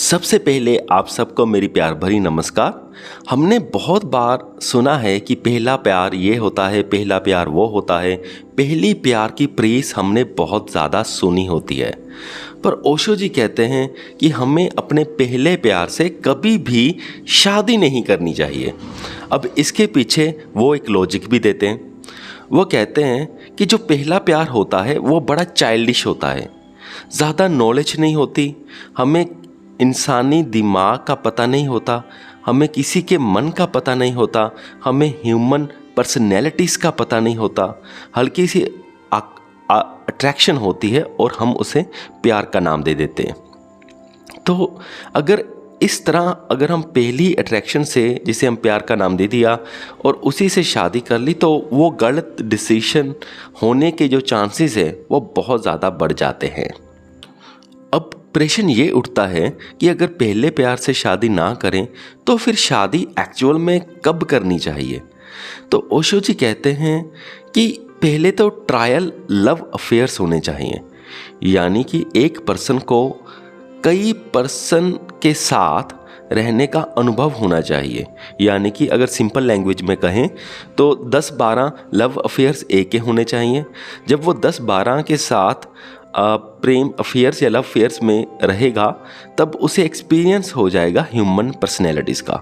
सबसे पहले आप सबको मेरी प्यार भरी नमस्कार। हमने बहुत बार सुना है कि पहला प्यार ये होता है, पहला प्यार वो होता है। पहली प्यार की प्रेस हमने बहुत ज़्यादा सुनी होती है, पर ओशो जी कहते हैं कि हमें अपने पहले प्यार से कभी भी शादी नहीं करनी चाहिए। अब इसके पीछे वो एक लॉजिक भी देते हैं। वो कहते हैं कि जो पहला प्यार होता है वो बड़ा चाइल्डिश होता है, ज़्यादा नॉलेज नहीं होती, हमें इंसानी दिमाग का पता नहीं होता, हमें किसी के मन का पता नहीं होता, हमें ह्यूमन पर्सनैलिटीज़ का पता नहीं होता। हल्की सी अट्रैक्शन होती है और हम उसे प्यार का नाम दे देते हैं। तो अगर इस तरह अगर हम पहली अट्रैक्शन से जिसे हम प्यार का नाम दे दिया और उसी से शादी कर ली, तो वो गलत डिसीजन होने के जो चांसेस है वो बहुत ज़्यादा बढ़ जाते हैं। अब प्रश्न ये उठता है कि अगर पहले प्यार से शादी ना करें तो फिर शादी एक्चुअल में कब करनी चाहिए। तो ओशो जी कहते हैं कि पहले तो ट्रायल लव अफेयर्स होने चाहिए, यानी कि एक पर्सन को कई पर्सन के साथ रहने का अनुभव होना चाहिए। यानी कि अगर सिंपल लैंग्वेज में कहें तो 10-12 लव अफेयर्स एक के होने चाहिए। जब वो 10-12 के साथ प्रेम अफेयर्स या लव अफेयर्स में रहेगा तब उसे एक्सपीरियंस हो जाएगा ह्यूमन पर्सनैलिटीज़ का।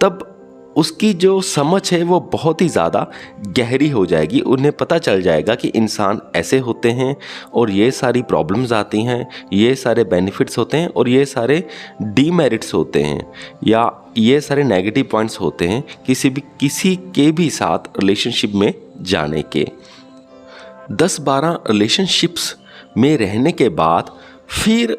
तब उसकी जो समझ है वो बहुत ही ज़्यादा गहरी हो जाएगी। उन्हें पता चल जाएगा कि इंसान ऐसे होते हैं और ये सारी प्रॉब्लम्स आती हैं, ये सारे बेनिफिट्स होते हैं और ये सारे डीमेरिट्स होते हैं या ये सारे नेगेटिव पॉइंट्स होते हैं किसी के भी साथ रिलेशनशिप में जाने के। 10-12 रिलेशनशिप्स में रहने के बाद फिर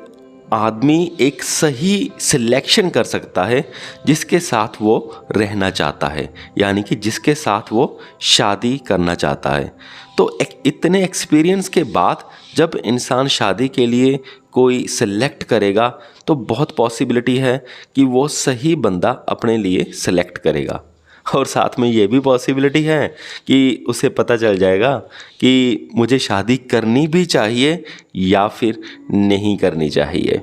आदमी एक सही सिलेक्शन कर सकता है जिसके साथ वो रहना चाहता है, यानी कि जिसके साथ वो शादी करना चाहता है। तो इतने एक्सपीरियंस के बाद जब इंसान शादी के लिए कोई सिलेक्ट करेगा तो बहुत पॉसिबिलिटी है कि वो सही बंदा अपने लिए सिलेक्ट करेगा। और साथ में ये भी पॉसिबिलिटी है कि उसे पता चल जाएगा कि मुझे शादी करनी भी चाहिए या फिर नहीं करनी चाहिए।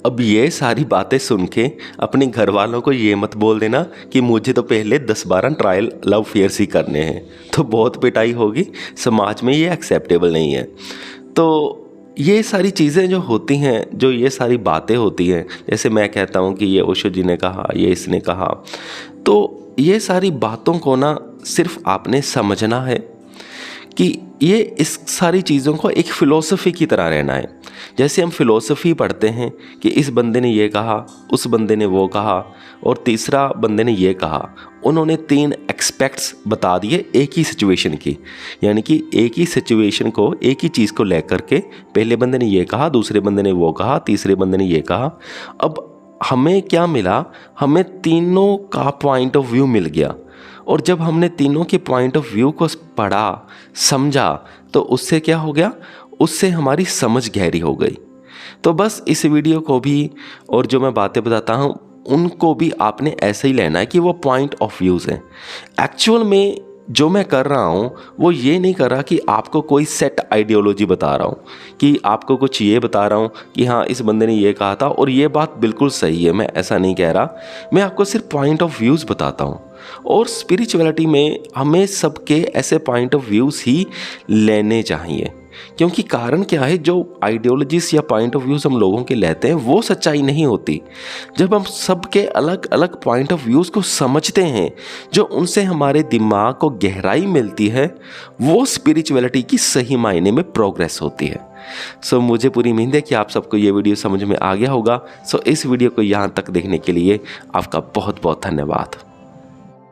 अब ये सारी बातें सुन के अपने घर वालों को ये मत बोल देना कि मुझे तो पहले 10-12 ट्रायल लव अफेयर्स ही करने हैं, तो बहुत पिटाई होगी, समाज में ये एक्सेप्टेबल नहीं है। तो ये सारी चीज़ें जो होती हैं, जो ये सारी बातें होती हैं, जैसे मैं कहता हूँ कि ये ओशो जी ने कहा, ये इसने कहा, तो ये सारी बातों को ना सिर्फ आपने समझना है कि ये इस सारी चीज़ों को एक फ़िलॉसफी की तरह रहना है। जैसे हम फ़िलॉसफी पढ़ते हैं कि इस बंदे ने ये कहा, उस बंदे ने वो कहा और तीसरा बंदे ने ये कहा। उन्होंने 3 एस्पेक्ट्स बता दिए एक ही सिचुएशन की, यानी कि एक ही सिचुएशन को, एक ही चीज़ को लेकर के पहले बंदे ने ये कहा, दूसरे बंदे ने वो कहा, तीसरे बंदे ने ये कहा। अब हमें क्या मिला? हमें तीनों का पॉइंट ऑफ व्यू मिल गया और जब हमने तीनों के पॉइंट ऑफ व्यू को पढ़ा, समझा, तो उससे क्या हो गया? उससे हमारी समझ गहरी हो गई। तो बस इस वीडियो को भी और जो मैं बातें बताता हूँ उनको भी आपने ऐसे ही लेना है कि वो पॉइंट ऑफ व्यूज़ हैं। एक्चुअल में जो मैं कर रहा हूँ वो ये नहीं कर रहा कि आपको कोई सेट आइडियोलॉजी बता रहा हूँ, कि आपको कुछ ये बता रहा हूँ कि हाँ इस बंदे ने ये कहा था और ये बात बिल्कुल सही है, मैं ऐसा नहीं कह रहा। मैं आपको सिर्फ पॉइंट ऑफ व्यूज़ बताता हूँ। और स्पिरिचुअलिटी में हमें सबके ऐसे पॉइंट ऑफ व्यूज़ ही लेने चाहिए, क्योंकि कारण क्या है, जो आइडियोलॉजीज या पॉइंट ऑफ व्यूज़ हम लोगों के लेते हैं वो सच्चाई नहीं होती। जब हम सबके अलग अलग पॉइंट ऑफ व्यूज़ को समझते हैं, जो उनसे हमारे दिमाग को गहराई मिलती है, वो स्पिरिचुअलिटी की सही मायने में प्रोग्रेस होती है। सो मुझे पूरी उम्मीद है कि आप सबको ये वीडियो समझ में आ गया होगा। सो इस वीडियो को यहाँ तक देखने के लिए आपका बहुत बहुत धन्यवाद।